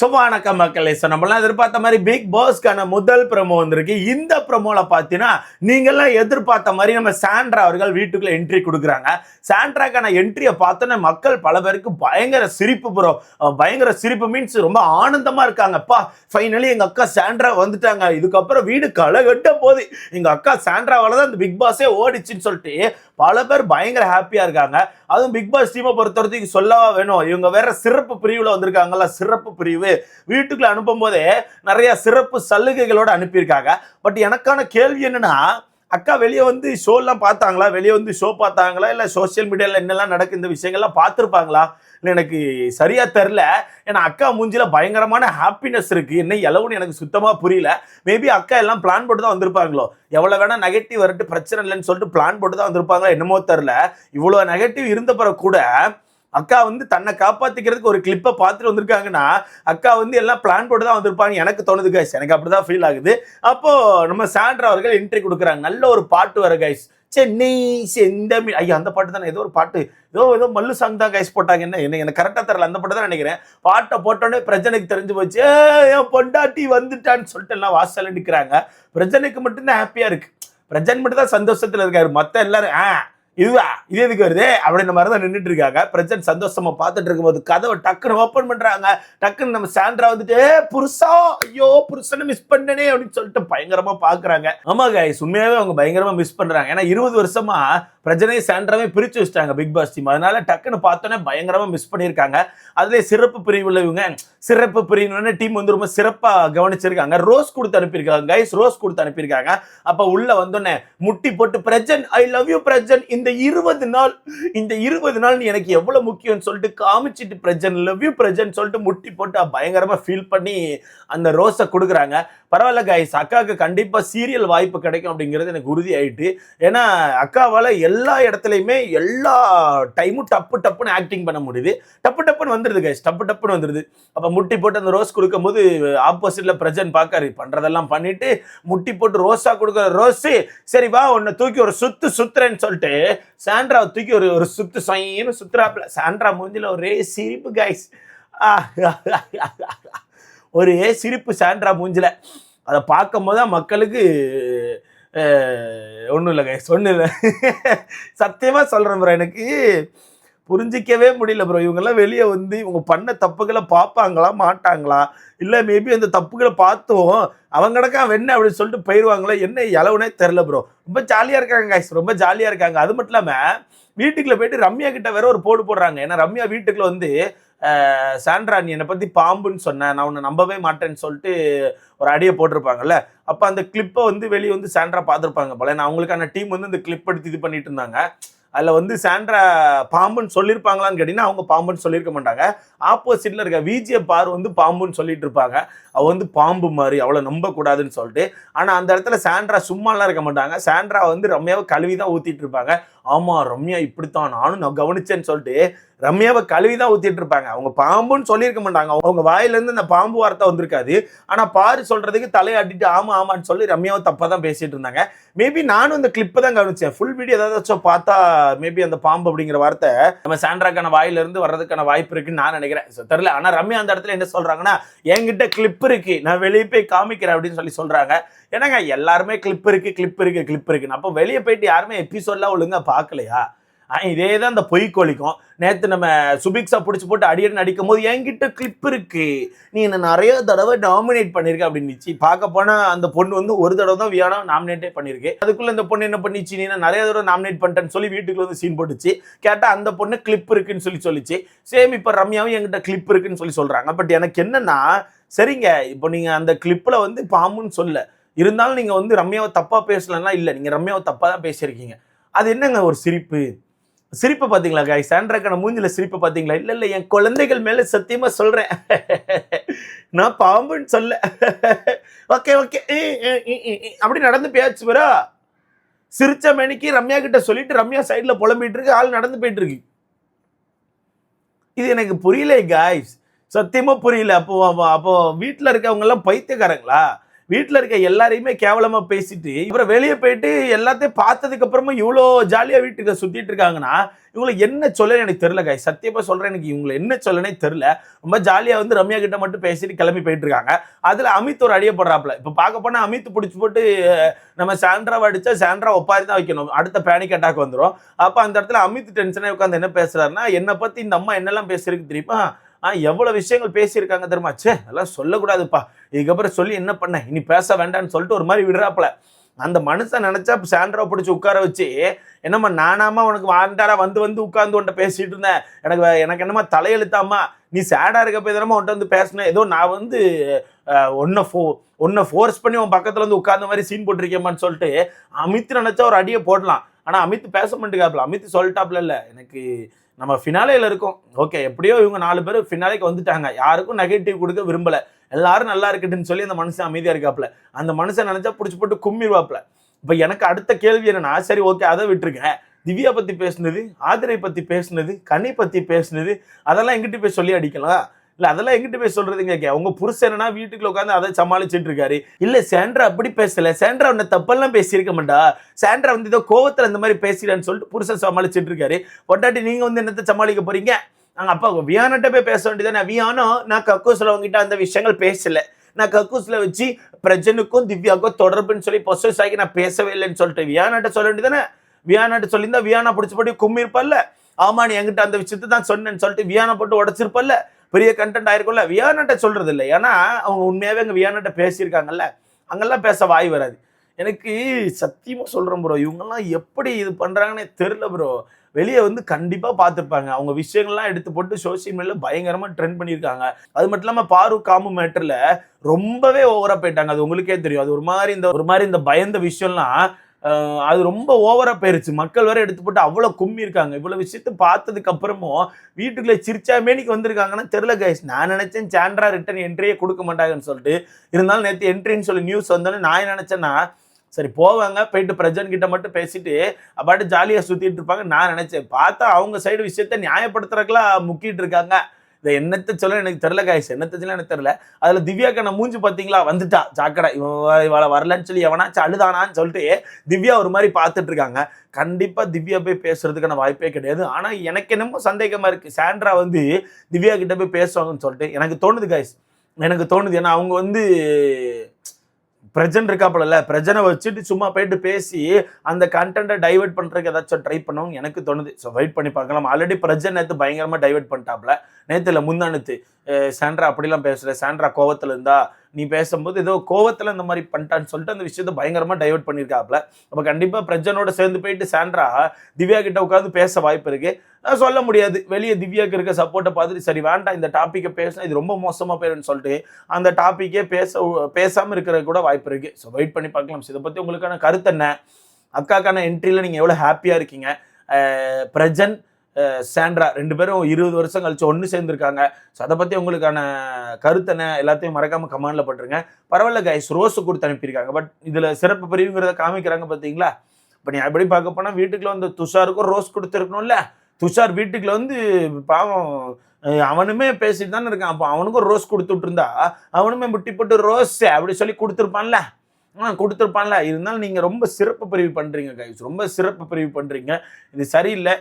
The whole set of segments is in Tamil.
வணக்கம் மக்களே. நம்மளாம் எதிர்பார்த்த மாதிரி பிக் பாஸ்க்கான முதல் ப்ரோமோ வந்திருக்கு. இந்த ப்ரோமோல பார்த்தீங்கன்னா நீங்கெல்லாம் எதிர்பார்த்த மாதிரி நம்ம சாண்ட்ரா அவர்கள் வீட்டுக்குள்ள என்ட்ரி கொடுக்குறாங்க. சாண்ட்ராக்கான என்ட்ரியை பார்த்தோன்னே மக்கள் பல பேருக்கு பயங்கர சிரிப்பு ப்ரோ. பயங்கர சிரிப்பு மீன்ஸ் ரொம்ப ஆனந்தமா இருக்காங்கப்பா. ஃபைனலி எங்க அக்கா சாண்ட்ரா வந்துட்டாங்க, இதுக்கப்புறம் வீடு களகட்ட போகுது, எங்க அக்கா சாண்ட்ராவால தான் இந்த பிக் பாஸே ஓடிச்சுன்னு சொல்லிட்டு பல பேர் பயங்கர ஹாப்பியா இருக்காங்க. அதுவும் பிக் பாஸ் டீமை பொறுத்த வரைக்கும் சொல்லவா வேணும், இவங்க வேற சிறப்பு பிரிவுல வந்திருக்காங்கல்ல. சிறப்பு பிரிவு வீட்டுக்குள்ள அனுப்பும் போதே நிறைய சிறப்பு சலுகைகளோட அனுப்பியிருக்காங்க. பட் எனக்கான கேள்வி என்னன்னா, அக்கா வெளியே வந்து ஷோ எல்லாம் பார்த்தாங்களா? வெளியே வந்து ஷோ பார்த்தாங்களா? இல்ல சோசியல் மீடியால என்னெல்லாம் நடக்கு இந்த விஷயங்கள்லாம் பார்த்துருப்பாங்களா? இல்லை எனக்கு சரியா தெரில. ஏன்னா அக்கா மூஞ்சில பயங்கரமான ஹாப்பினஸ் இருக்கு, என்ன எளவுன்னு எனக்கு சுத்தமா புரியல. மேபி அக்கா எல்லாம் பிளான் போட்டு தான் வந்திருப்பாங்களோ. எவ்வளவு வேணா நெகட்டிவ் வரட்டு பிரச்சனை இல்லைன்னு சொல்லிட்டு பிளான் போட்டு தான் வந்திருப்பாங்களோ என்னமோ தெரில. இவ்வளவு நெகட்டிவ் இருந்த பிறகு கூட அக்கா வந்து தன்னை காப்பாத்திக்கிறதுக்கு ஒரு கிளிப்பை பார்த்துட்டு வந்திருக்காங்கன்னா அக்கா வந்து எல்லாம் பிளான் போட்டு தான் வந்திருப்பாங்க எனக்கு தோணுது கைஸ். எனக்கு அப்படிதான் ஃபீல் ஆகுது. அப்போ நம்ம சாண்ட்ரா அவர்கள் என்ட்ரி கொடுக்குறாங்க. நல்ல ஒரு பாட்டு வர கைஸ், சென்னை செந்தமி. ஐயா அந்த பாட்டு தானே, ஏதோ ஒரு பாட்டு, ஏதோ மல்லு சாங் தான் கைஸ் போட்டாங்க. என்ன எனக்கு கரெக்டா தெரியல, அந்த பாட்டு தான் நினைக்கிறேன். பாட்டை போட்டோன்னே பிரஜனுக்கு தெரிஞ்சு போச்சு, என் பொண்டாட்டி வந்துட்டான்னு சொல்லிட்டு எல்லாம் வாசல்ல நிற்கிறாங்க. பிரஜனுக்கு மட்டும்தான் ஹாப்பியா இருக்கு, பிரஜன் மட்டும் தான் சந்தோஷத்துல இருக்காரு. மத்த எல்லாரும் இதுவா இது எதுக்கு வருது அப்படின்ற மாதிரி தான் நின்றுட்டு இருக்காங்க. பிரஜன் சந்தோஷமா பார்த்துட்டு இருக்கும்போது கதவை டக்குன்னு ஓப்பன் பண்றாங்க. டக்குன்னு நம்ம சாண்ட்ரா வந்துட்டு புருஷா, ஐயோ புருஷனை மிஸ் பண்ணனே அப்படின்னு சொல்லிட்டு பயங்கரமா பாக்குறாங்க. ஆமா கைஸ், உண்மையாவே அவங்க பயங்கரமா மிஸ் பண்றாங்க. ஏன்னா 20 வருஷமா பிரஜனையும் சாண்ட்ராவே பிரிச்சு வச்சிட்டாங்க பிக் பாஸ் டீம். அதனால டக்குன்னு பார்த்தோன்னே பயங்கரமா மிஸ் பண்ணியிருக்காங்க. அதுலேயே சிறப்பு பிரிவுல இவங்க சிறப்பு பிரிவு டீம் வந்து ரொம்ப சிறப்பா கவனிச்சிருக்காங்க. ரோஸ் கொடுத்து அனுப்பியிருக்காங்க கைஸ், ரோஸ் கொடுத்து அனுப்பியிருக்காங்க. அப்ப உள்ள வந்தோடனே முட்டி போட்டு Prajan I love you Prajan, இந்த 20 நாள் நீ எனக்கு எவ்வளவு முக்கியம்னு சொல்லிட்டு காமிச்சிட்டு பிரஜன் லவ் யூ பிரஜன் சொல்லிட்டு முட்டி போட்டு பயங்கரமா ஃபீல் பண்ணி அந்த ரோஸை கொடுக்குறாங்க. பரவாயில்ல கைஸ், அக்காவுக்கு கண்டிப்பா சீரியல் வாய்ப்பு கிடைக்கும் அப்படிங்கிறது எனக்கு உறுதி ஆயிட்டு. ஏன்னா அக்காவால எல்லா இடத்துலையுமே எல்லா டைமும் டப்புன்னு ஆக்டிங் பண்ண முடியுது. டப்புன்னு வந்துருது கைஸ், டப்புன்னு வந்துருது. அப்ப முட்டி போட்டு அந்த ரோஸ் கொடுக்கும் போது ஆப்போசிட்ல பிரஜன் பாக்காரு, பண்றதெல்லாம் பண்ணிட்டு முட்டி போட்டு ரோஸா கொடுக்குற ரோஸ், சரி வா உன்னை தூக்கி ஒரு சுத்துறேன்னு சொல்லிட்டு சாண்ட்ரா தூக்கி ஒரு சுத்து சைன்னு சுத்துறாப்ல. சாண்ட்ரா மூஞ்சில ஒரே சிரிப்பு கைஸ், ஒரே சிரிப்பு சாண்ட்ரா மூஞ்சில. அதை பார்க்கும் போது மக்களுக்கு ஒன்றும் இல்லை கைஸ், ஒன்றும் இல்லை. சத்தியமா சொல்றேன் ப்ரோ, எனக்கு புரிஞ்சிக்கவே முடியல ப்ரோ. இவங்கெல்லாம் வெளியே வந்து இவங்க பண்ண தப்புகளை பார்ப்பாங்களா மாட்டாங்களா, இல்லை மேபி அந்த தப்புகளை பார்த்தும் அவங்க கிடக்கா வெண்ண அப்படின்னு சொல்லிட்டு போயிடுவாங்களா, என்ன இளவுனே தெரில ப்ரோ. ரொம்ப ஜாலியாக இருக்காங்க கைஸ், ரொம்ப ஜாலியாக இருக்காங்க. அது மட்டும் இல்லாமல் வீட்டுக்குள்ள போயிட்டு ரம்யா கிட்ட வேற ஒரு போடுறாங்க. ஏன்னா ரம்யா வீட்டுக்குள்ள வந்து சாண்ட்ரா நீ என்னை பற்றி பாம்புன்னு சொன்னேன், நான் உன்னை நம்பவே மாட்டேன்னு சொல்லிட்டு ஒரு அடியை போட்டிருப்பாங்கல்ல. அப்போ அந்த கிளிப்பை வந்து வெளியே வந்து சாண்ட்ரா பார்த்துருப்பாங்க போல. நான் அவங்களுக்கான டீம் வந்து இந்த கிளிப் எடுத்து இது பண்ணிட்டு இருந்தாங்க. அதில் வந்து சாண்ட்ரா பாம்புன்னு சொல்லியிருப்பாங்களான்னு கேட்டிங்கன்னா அவங்க பாம்புன்னு சொல்லியிருக்க மாட்டாங்க. ஆப்போசிட்டில் இருக்க விஜியை பாரு வந்து பாம்புன்னு சொல்லிட்டு இருப்பாங்க. அவள் வந்து பாம்பு மாதிரி, அவளை நம்பக்கூடாதுன்னு சொல்லிட்டு. ஆனால் அந்த இடத்துல சாண்ட்ரா சும்மாலாம் இருக்க மாட்டாங்க. சாண்ட்ரா வந்து ரம்யாவை கழுவி தான் ஊற்றிட்டு இருப்பாங்க. ஆமாம் ரம்யா இப்படித்தான் நானும் நான் கவனிச்சேன்னு சொல்லிட்டு ரம்யாவை கழுவி தான் ஊற்றிட்டு இருப்பாங்க. அவங்க பாம்புன்னு சொல்லியிருக்க மாட்டாங்க, அவங்க வாயிலேருந்து அந்த பாம்பு வார்த்தை வந்திருக்காது. ஆனால் பாரு சொல்றதுக்கு தலையாட்டிட்டு ஆமான்னு சொல்லி ரம்யாவை தப்பாக தான் பேசிட்டு இருந்தாங்க. மேபி நானும் இந்த கிளிப்பை தான் கவனிச்சேன். ஃபுல் வீடியோ ஏதாச்சும் பார்த்தா மேபி அந்த பாம்பு அப்படிங்கிற வார்த்தை நம்ம சாண்ட்ராக்கான வாயிலிருந்து வர்றதுக்கான வாய்ப்பு இருக்குன்னு நான் நினைக்கிறேன். தெரியல. ஆனால் ரம்யா அந்த இடத்துல என்ன சொல்றாங்கன்னா, என்கிட்ட கிளிப் இருக்கு, நான் வெளியே போய் காமிக்கிறேன் அப்படின்னு சொல்றாங்க. ஏன்னாங்க எல்லாருமே கிளிப் இருக்கு. அப்போ வெளியே போயிட்டு யாருமே எபிசோட்லாம் ஒழுங்கா பார்க்கலையா? இதே தான் இந்த பொய்க்கோழிக்கும். நேற்று நம்ம சுபிக்ஸா பிடிச்சி போட்டு அடியடின்னு அடிக்கும் போது என்கிட்ட கிளிப் இருக்கு, நீ என்ன நிறைய தடவை நாமினேட் பண்ணியிருக்க அப்படின்னுச்சு. பார்க்க போனால் அந்த பொண்ணு வந்து ஒரு தடவை தான் வியானா நாமினேட்டே பண்ணியிருக்கு. அதுக்குள்ள இந்த பொண்ணு என்ன பண்ணிச்சு, நீ நிறைய தடவை நாமினேட் பண்ணிட்டேன்னு சொல்லி வீட்டுக்குள்ள வந்து சீன் போட்டுச்சு. கேட்டால் அந்த பொண்ணு கிளிப் இருக்குன்னு சொல்லிச்சு. சேம் இப்போ ரம்யாவும் என்கிட்ட கிளிப் இருக்குன்னு சொல்றாங்க. பட் எனக்கு என்னன்னா, சரிங்க இப்போ நீங்க அந்த கிளிப்ல வந்து பாம்புன்னு சொல்ல இருந்தாலும் நீங்க வந்து ரம்யாவை தப்பா பேசலன்னா இல்லை, நீங்க ரம்யாவை தப்பா தான் பேசியிருக்கீங்க. அது என்னங்க ஒரு சிரிப்பை பார்த்தீங்களா கைஸ்? சாண்ட்ராக்கான மூஞ்சில சிரிப்பை பார்த்தீங்களா? இல்லை என் குழந்தைகள் மேல சத்தியமா சொல்றேன், நான் பாம்புன்னு சொல்ல. ஓகே அப்படி நடந்து பேச்சு வரா. சிரிச்ச மணிக்கு ரம்யா கிட்ட சொல்லிட்டு ரம்யா சைட்ல புலம்பிட்டு இருக்கு, ஆள் நடந்து போயிட்டு இருக்கு. இது எனக்கு புரியல கைஸ், சத்தியமா புரியல. அப்போ வீட்டில் இருக்கவங்க எல்லாம் பைத்தியக்காரங்களா? வீட்டுல இருக்க எல்லாரையுமே கேவலமா பேசிட்டு அப்புறம் வெளியே போயிட்டு எல்லாத்தையும் பார்த்ததுக்கு அப்புறமா இவ்வளோ ஜாலியா வீட்டுக்கு சுத்திட்டு இருக்காங்கன்னா இவங்களுக்கு என்ன சொல்ல எனக்கு தெரியல காய். சத்தியமா சொல்றேன், எனக்கு இவங்களை என்ன சொல்லனே தெரியல. ரொம்ப ஜாலியா வந்து ரம்யா கிட்ட மட்டும் பேசிட்டு கிளம்பி போயிட்டு இருக்காங்க. அதுல அமித் ஒரு அடிய போடுறாப்ல. இப்ப பார்க்க போனா அமித் பிடிச்சி போட்டு நம்ம சாண்ட்ராவை அடிச்சா சாண்ட்ரா ஒப்பாரி தான் வைக்கணும், அடுத்த பேனிக் அட்டாக் வந்துடும். அப்ப அந்த இடத்துல அமித் டென்ஷனே உட்காந்து என்ன பேசுறாருன்னா, என்னை பத்தி இந்த அம்மா என்னெல்லாம் பேசிருக்கு தெரியுமா, எவ்வளவு விஷயங்கள் பேசியிருக்காங்க தெரியுமா, சே அதெல்லாம் சொல்லக்கூடாதுப்பா, இதுக்கப்புறம் சொல்லி என்ன பண்ண, இனி பேச வேண்டாம்னு சொல்லிட்டு ஒரு மாதிரி விடுறாப்புல. அந்த மனுஷன் நினைச்சா சாண்ட்ரா பிடிச்சி உட்கார வச்சு, என்னம்மா நானாமா உனக்கு வாண்டாரா வந்து வந்து உட்கார்ந்து உன்ட்ட பேசிட்டு இருந்தேன், எனக்கு என்னமா தலையெழுத்தாமா, நீ சேடா இருக்க போய் தானமா உன்ட்ட வந்து பேசினேன், ஏதோ நான் வந்து உன்னை ஃபோர்ஸ் பண்ணி உன் பக்கத்துல வந்து உட்கார்ந்த மாதிரி சீன் போட்டிருக்கேம்மான்னு சொல்லிட்டு அமித் நினைச்சா ஒரு அடியை போடலாம். ஆனா அமித் பேச மாட்டேங்காப்ல. அமித் சொல்லிட்டாப்ல, இல்ல எனக்கு நம்ம ஃபினாலேல இருக்கோம், ஓகே எப்படியோ இவங்க 4 பேர் ஃபினாலேக்கு வந்துட்டாங்க, யாருக்கும் நெகட்டிவ் கொடுக்க விரும்பல, எல்லாரும் நல்லா இருக்கட்டுன்னு சொல்லி அந்த மனுஷன் அமைதியா இருக்காப்ல. அந்த மனுஷன் நினைச்சா பிடிச்சி போட்டு கும்மிடுவாப்ல. இப்ப எனக்கு அடுத்த கேள்வி என்னன்னா, சரி ஓகே அதை விட்டுருக்கேன், திவ்யா பத்தி பேசுனது, ஆதிரை பத்தி பேசுனது, கனி பத்தி பேசுனது, அதெல்லாம் எங்கிட்ட போய் சொல்லி அடிக்கலாம்? இல்ல அதெல்லாம் எங்கிட்ட போய் சொல்றதுங்க, உங்க புருஷனா வீட்டுக்குள்ள உட்காந்து அதை சமாளிச்சுட்டு இருக்காரு. இல்ல சாண்ட்ரா அப்படி பேசல, சாண்ட்ரா உன்னை தப்பெல்லாம் பேசியிருக்க மாட்டா, சாண்ட்ரா வந்து ஏதோ கோவத்துல இந்த மாதிரி பேசிடான்னு சொல்லிட்டு புருஷன் சமாளிச்சுட்டு இருக்காரு. பொட்டாட்டி நீங்க வந்து என்னத்தை சமாளிக்க போறீங்க? நாங்க அப்பா வியானட்ட போய் பேச வேண்டியதானே, வியானோ நான் கக்கூஸ்ல உங்ககிட்ட அந்த விஷயங்கள் பேசல, நான் கக்கூஸ்ல வச்சு பிரஜனுக்கும் திவ்யாவுக்கும் தொடர்புன்னு சொல்லி பொசஸ் ஆகி நான் பேசவே இல்லைன்னு சொல்லிட்டு வியானாட்ட சொல்ல வேண்டியதானே. வியானாட்ட சொல்லியிருந்தா வியானா பிடிச்சி போட்டு கும்மி இருப்பல்ல, ஆமா நீ என்கிட்ட அந்த விஷயத்தை தான் சொன்னேன்னு சொல்லிட்டு வியானா போட்டு உடச்சிருப்பல்ல, பெரிய கண்டென்ட் ஆயிருக்கும்ல. வியானாட்ட சொல்றது இல்லை, ஏன்னா அவங்க உண்மையாவே அங்க வியானாட்ட பேசியிருக்காங்கல்ல, அங்கெல்லாம் பேச வாய் வராது. எனக்கு சத்தியமா சொல்றேன் ப்ரோ, இவங்கெல்லாம் எப்படி இது பண்றாங்கன்னு தெரியல ப்ரோ. வெளியே வந்து கண்டிப்பா பார்த்துருப்பாங்க, அவங்க விஷயங்கள்லாம் எடுத்து போட்டு சோசியல் மீடியால பயங்கரமா ட்ரெண்ட் பண்ணியிருக்காங்க. அது மட்டும் இல்லாம பாரு காமு மேட்டர்ல ரொம்பவே ஓவரா போயிட்டாங்க, அது உங்களுக்கே தெரியும். அது ஒரு மாதிரி இந்த பயந்த விஷயம்லாம் அது ரொம்ப ஓவரா போயிருச்சு. மக்கள் வேற எடுத்து போட்டு அவ்வளவு கும்மி இருக்காங்க. இவ்வளவு விஷயத்த பார்த்ததுக்கு அப்புறமும் வீட்டுக்குள்ள சிரிச்சா மேனிக்கு வந்திருக்காங்கன்னா தெரியல கைஸ். நான் நினைச்சேன் சாண்ட்ரா ரிட்டர்ன் என்ட்ரியே கொடுக்க மாட்டாங்கன்னு சொல்லிட்டு, இருந்தாலும் நேற்று என்ட்ரின்னு சொல்லி நியூஸ் வந்தோன்னு நான் நினைச்சேன்னா சரி போவாங்க, போயிட்டு பிரஜன் கிட்ட மட்டும் பேசிட்டு அப்பாட்டு ஜாலியா சுத்திட்டு இருப்பாங்க நான் நினைச்சேன். பார்த்தா அவங்க சைடு விஷயத்த நியாயப்படுத்துறதுக்கெல்லாம் முக்கிட்டு இருக்காங்க. இதை என்னத்தை சொல்ல எனக்கு தெரியல காய்ஸ், என்னத்தை சொல்ல எனக்கு தெரியல. அதுல திவ்யாக்கான மூஞ்சி பார்த்தீங்களா, வந்துட்டா ஜாக்கடா, இவளை வரலன்னு சொல்லி எவனாச்சும் அழுதானான்னு சொல்லிட்டு திவ்யா ஒரு மாதிரி பார்த்துட்டு இருக்காங்க. கண்டிப்பா திவ்யா போய் பேசுறதுக்கான வாய்ப்பே கிடையாது. ஆனா எனக்கு என்னமோ சந்தேகமா இருக்கு, சாண்ட்ரா வந்து திவ்யா கிட்ட போய் பேசுவாங்கன்னு சொல்லிட்டு எனக்கு தோணுது காய்ஸ், எனக்கு தோணுது. ஏன்னா அவங்க வந்து பிரஜன் இருக்காப்பல, பிரஜனை வச்சுட்டு சும்மா போயிட்டு பேசி அந்த கண்டென்ட்டை டைவெர்ட் பண்றதுக்கு ஏதாச்சும் ட்ரை பண்ணுவோம் எனக்கு தோணுது. ஸோ வெயிட் பண்ணி பார்க்கலாம். ஆல்ரெடி பிரஜன் நேற்று பயங்கரமா டைவெர்ட் பண்ணிட்டாப்ல, நேற்று இல்லை முந்தானத்து, சாண்ட்ரா அப்படிலாம் பேசல, சாண்ட்ரா கோவத்துல இருந்தா, நீ பேசும்போது ஏதோ கோவத்துல இந்த மாதிரி பண்ணிட்டான்னு சொல்லிட்டு அந்த விஷயத்தை பயங்கரமா டைவெர்ட் பண்ணியிருக்காப்ல. அப்போ கண்டிப்பா பிரஜனோட சேர்ந்து போயிட்டு சாண்ட்ரா திவ்யா கிட்ட உட்காந்து பேச வாய்ப்பு இருக்கு. சொல்ல முடியாது, வெளியே திவ்யாக்கு இருக்க சப்போர்ட்டை பார்த்துட்டு சரி வேண்டாம் இந்த டாப்பிக்கை பேசினா இது ரொம்ப மோசமா போயிருன்னு சொல்லிட்டு அந்த டாப்பிக்கே பேசாம இருக்கிறது கூட வாய்ப்பு இருக்கு. ஸோ வெயிட் பண்ணி பார்க்கலாம். இதை பத்தி உங்களுக்கான கருத்து என்ன? அக்காக்கான என்ட்ரியில நீங்க எவ்வளவு ஹாப்பியா இருக்கீங்க? பிரஜன் சாண்ட்ரா 2 பேரும் 20 வருஷம் கழிச்சு ஒன்று சேர்ந்துருக்காங்க. ஸோ அதை பற்றி உங்களுக்கான கருத்து என்ன எல்லாத்தையும் மறக்காமல் கமெண்டில் போட்டுருங்க. பரவாயில்ல கைஸ், ரோஸு கொடுத்து அனுப்பியிருக்காங்க, பட் இதில் சிறப்பு பிரிவுங்கிறத காமிக்கிறாங்க பார்த்தீங்களா. இப்போ நீ அப்படி பார்க்க போனால் வீட்டுக்குள்ள வந்து துஷாருக்கும் ரோஸ் கொடுத்துருக்கணும்ல. துஷார் வீட்டுக்குள்ள வந்து பாவம் அவனுமே பேசிட்டு தானே இருக்கான், அப்போ அவனுக்கும் ரோஸ் கொடுத்துட்டு இருந்தா அவனுமே முட்டி போட்டு ரோஸ் அப்படி சொல்லி கொடுத்துருப்பான்ல, கொடுத்துருப்பான்ல. இருந்தாலும் நீங்கள் ரொம்ப சிறப்பு பிரிவு பண்ணுறீங்க கைஸ், ரொம்ப சிறப்பு பிரிவு பண்ணுறீங்க. இது சரியில்லை,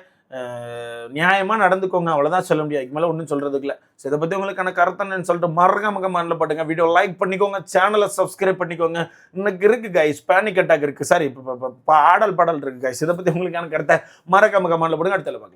நியாயமாக நடந்துக்கோங்க, அவ்வளோதான் சொல்ல முடியாது. இதுக்கு மேலே ஒன்றும் சொல்கிறதுக்குல. ஸோ இதை பற்றி உங்களுக்கான கருத்தன்னு சொல்லிட்டு மறக்காம கமெண்ட்ல போட்டுங்க. வீடியோ லைக் பண்ணிக்கோங்க, சேனலை சப்ஸ்கிரைப் பண்ணிக்கோங்க. இன்னைக்கு இருக்குது கைஸ் பேனிக் அட்டாக் இருக்குது, சாரி இப்போ ஆடல் பாடல் இருக்குது கைஸ். இதை பற்றி உங்களுக்கான கருத்தை மறக்காம கமெண்ட்ல போடுங்க. அடுத்த பார்க்கலாம்.